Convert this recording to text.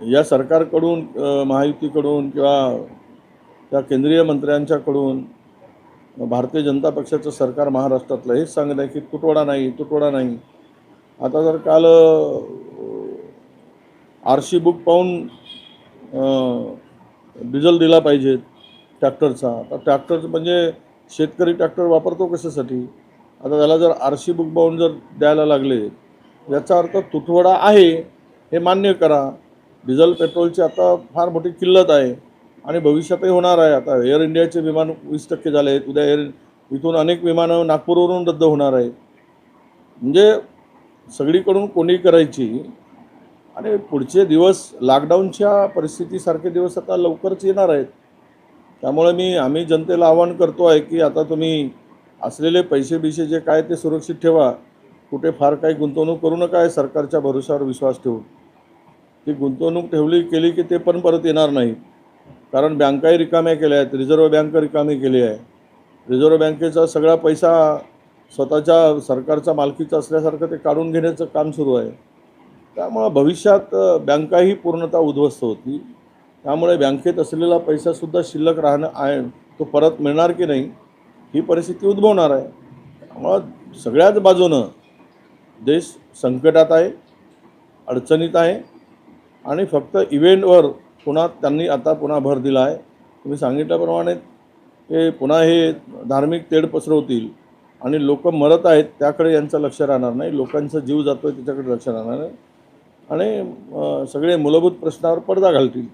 या सरकारकडून महायुतीकडून किंवा त्या केंद्रीय मंत्र्यांच्याकडून भारतीय जनता पक्षाचं सरकार महाराष्ट्रातलं हेच सांगत आहे की तुटवडा नाही, तुटवडा नाही. आता जर काल आरशी बुक पाहून डिझेल दिला पाहिजे ट्रॅक्टरचा. आता ट्रॅक्टर म्हणजे शेतकरी ट्रॅक्टर वापरतो कशासाठी? आता त्याला जर आरशी बुक पाहून जर द्यायला लागले, याचा अर्थ तुटवडा आहे हे मान्य करा. डिझेल पेट्रोलची आता फार मोठी किल्लत आहे आणि भविष्यातही होणार आहे. आता एअर इंडियाचे विमान 20% झाले आहेत. उद्या इथून अनेक विमानं नागपूरवरून रद्द होणार आहेत. म्हणजे सगळीकडून कोणी करायची आणि पुढचे दिवस लॉकडाऊनच्या परिस्थितीसारखे दिवस आता लवकरच येणार आहेत. त्यामुळे आम्ही जनतेला आवाहन करतो आहे की आता तुम्ही असलेले पैसे जे काय ते सुरक्षित ठेवा. कुठे फार काही गुंतवणूक करू नका आहे सरकारच्या भरोशावर विश्वास ठेवून. ती गुंतवणूक केली की ते पण परत येणार नाही. कारण बँकाही रिकाम्या केल्या आहेत. रिझर्व्ह बँक रिकामी केली आहे. रिझर्व्ह बँकेचा सगळा पैसा स्वतःच्या सरकारचा मालकीचा असल्यासारखं ते काढून घेण्याचं काम सुरू आहे. त्यामुळं भविष्यात बँकाही पूर्णतः उद्ध्वस्त होती. त्यामुळे बँकेत असलेला पैसासुद्धा शिल्लक राहणं आहे, तो परत मिळणार की नाही ही परिस्थिती उद्भवणार आहे. त्यामुळं सगळ्याच बाजूनं देश संकटात आहे, अडचणीत आहे आणि फक्त इव्हेंटवर त्यांनी आता पुन्हा भर दिला आहे. तुम्ही सांगितल्याप्रमाणे ते पुन्हा हे धार्मिक तेढ पसरवतील आणि लोक मरत आहेत त्याकडे यांचं लक्ष राहणार नाही. लोकांचा जीव जातोय त्याच्याकडे लक्ष राहणार नाही आणि सगळे मूलभूत प्रश्नावर पडदा घालतील.